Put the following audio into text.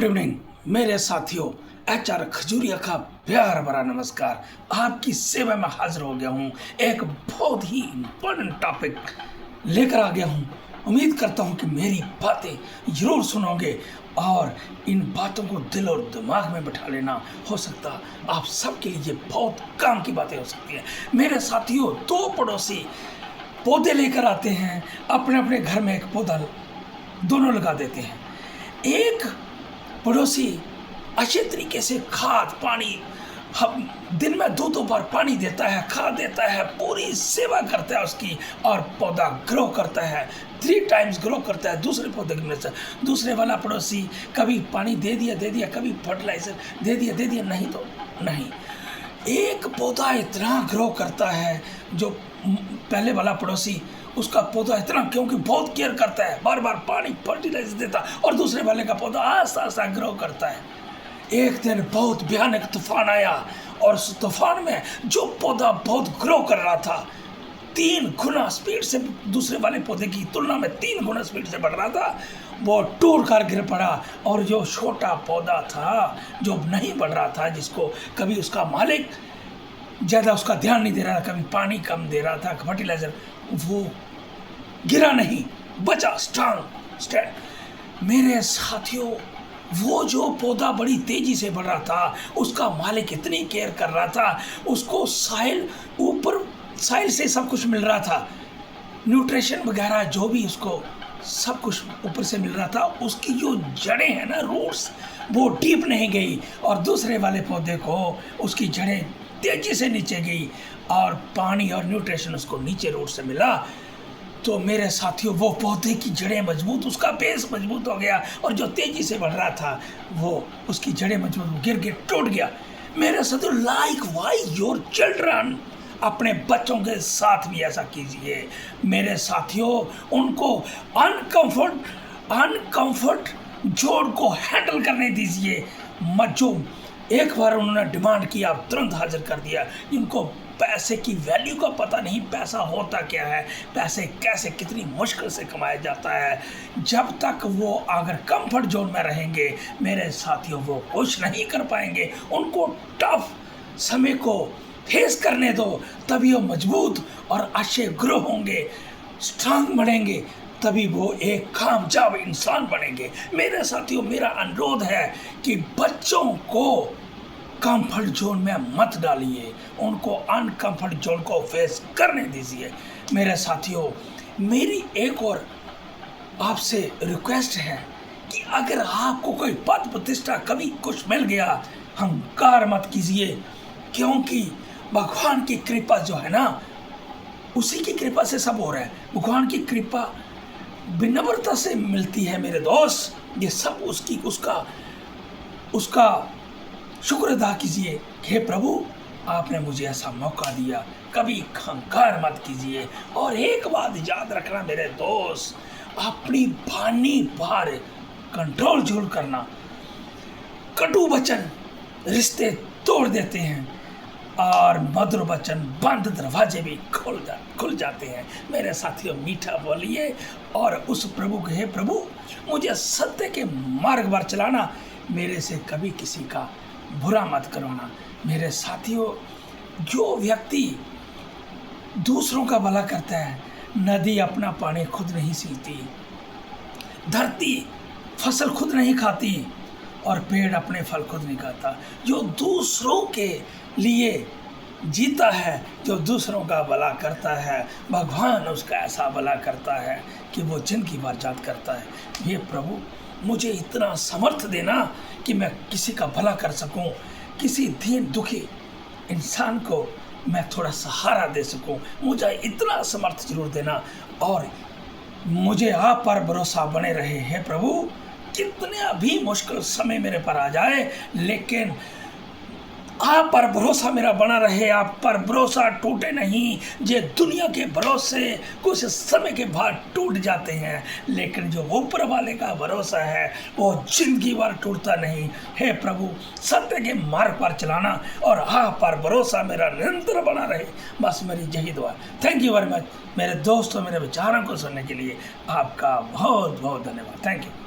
Good evening मेरे साथियों। HR Khajuria का प्यार भरा नमस्कार। आपकी सेवा में हाजिर हो गया हूँ। एक बहुत ही इम्पोर्टेंट टॉपिक लेकर आ गया हूँ। उम्मीद करता हूँ कि मेरी बातें जरूर सुनोगे और इन बातों को दिल और दिमाग में बिठा लेना। हो सकता आप सबके लिए बहुत काम की बातें हो सकती हैं। मेरे साथियों, दो पड़ोसी पौधे लेकर आते हैं, अपने अपने घर में एक पौधा दोनों लगा देते हैं। एक पड़ोसी अच्छे तरीके से खाद पानी दिन में दो बार पानी देता है, खाद देता है, पूरी सेवा करता है उसकी, और पौधा ग्रो करता है, 3 टाइम्स ग्रो करता है दूसरे पौधे की वजह से। दूसरे वाला पड़ोसी कभी पानी दे दिया, कभी फर्टिलाइजर दे दिया, नहीं तो नहीं। एक पौधा इतना ग्रो करता है जो पहले वाला पड़ोसी उसका पौधा इतना, क्योंकि बहुत केयर करता है, बार बार पानी फर्टिलाइजर देता, और दूसरे वाले का पौधा आस्ता आस्ता ग्रो करता है। एक दिन बहुत भयानक तूफान आया, और उस तूफान में जो पौधा बहुत ग्रो कर रहा था 3 गुना स्पीड से, दूसरे वाले पौधे की तुलना में 3 गुना स्पीड से बढ़ रहा था, वो टूट कर गिर पड़ा। और जो छोटा पौधा था जो नहीं बढ़ रहा था, जिसको कभी उसका मालिक ज़्यादा उसका ध्यान नहीं दे रहा था, कभी पानी कम दे रहा था, फर्टिलाइजर, वो गिरा नहीं, बचा, स्टैंड। मेरे साथियों, वो जो पौधा बड़ी तेजी से बढ़ रहा था, उसका मालिक इतनी केयर कर रहा था, उसको साइल से सब कुछ मिल रहा था, न्यूट्रिशन वगैरह जो भी उसको सब कुछ ऊपर से मिल रहा था। उसकी जो जड़ें हैं ना, रूट्स, वो डीप नहीं गई, और दूसरे वाले पौधे को उसकी जड़ें तेजी से नीचे गई, और पानी और न्यूट्रिशन उसको नीचे रूट से मिला। तो मेरे साथियों, वो पौधे की जड़ें मजबूत, उसका बेस मजबूत हो गया, और जो तेजी से बढ़ रहा था वो उसकी जड़ें मजबूत, गिर के टूट गया। मेरे साथियों, लाइक वाई योर चिल्ड्रन, अपने बच्चों के साथ भी ऐसा कीजिए। मेरे साथियों, उनको अनकंफर्ट जोन को हैंडल करने दीजिए मत। जो एक बार उन्होंने डिमांड किया, तुरंत हाजिर कर दिया। जिनको पैसे की वैल्यू का पता नहीं, पैसा होता क्या है, पैसे कैसे कितनी मुश्किल से कमाया जाता है, जब तक वो अगर कंफर्ट जोन में रहेंगे, मेरे साथियों, वो कुछ नहीं कर पाएंगे। उनको टफ समय को फेस करने दो, तभी वो मजबूत और अच्छे ग्रो होंगे, स्ट्रांग बनेंगे, तभी वो एक कामयाब इंसान बनेंगे। मेरे साथियों, मेरा अनुरोध है कि बच्चों को कंफर्ट जोन में मत डालिए, उनको अनकंफर्ट जोन को फेस करने दीजिए। मेरे साथियों, मेरी एक और आपसे रिक्वेस्ट है कि अगर आपको कोई पद प्रतिष्ठा कभी कुछ मिल गया, अहंकार मत कीजिए, क्योंकि भगवान की कृपा जो है ना, उसी की कृपा से सब हो रहा है। भगवान की कृपा विनम्रता से मिलती है मेरे दोस्त। ये सब उसका शुक्र अदा कीजिए। हे प्रभु, आपने मुझे ऐसा मौका दिया, कभी अहंकार मत कीजिए। और एक बात याद रखना मेरे दोस्त, अपनी वाणी पर कंट्रोल जरूर करना। कटु वचन रिश्ते तोड़ देते हैं, और मधुर वचन बंद दरवाजे भी खुल जाते हैं। मेरे साथियों, मीठा बोलिए, और उस प्रभु को, हे प्रभु, मुझे सत्य के मार्ग पर चलाना, मेरे से कभी किसी का बुरा मत करना। मेरे साथियों, जो व्यक्ति दूसरों का भला करता है, नदी अपना पानी खुद नहीं सींचती, धरती फसल खुद नहीं खाती, और पेड़ अपने फल खुद नहीं खाता। जो दूसरों के लिए जीता है, जो दूसरों का भला करता है, भगवान उसका ऐसा भला करता है कि वो जिंदगी भर याद करता है। ये प्रभु, मुझे इतना समर्थ देना कि मैं किसी का भला कर सकूं, किसी दीन दुखी इंसान को मैं थोड़ा सहारा दे सकूं। मुझे इतना समर्थ जरूर देना, और मुझे आप पर भरोसा बने रहे। हैं प्रभु, कितने भी मुश्किल समय मेरे पर आ जाए, लेकिन आप पर भरोसा मेरा बना रहे, आप पर भरोसा टूटे नहीं। ये दुनिया के भरोसे कुछ समय के बाद टूट जाते हैं, लेकिन जो ऊपर वाले का भरोसा है वो जिंदगी भर टूटता नहीं। हे प्रभु, सत्य के मार्ग पर चलाना, और आप पर भरोसा मेरा निरंतर बना रहे, बस मेरी यही दुआ। थैंक यू वेरी मच मेरे दोस्तों, मेरे विचारों को सुनने के लिए आपका बहुत बहुत धन्यवाद। Thank you.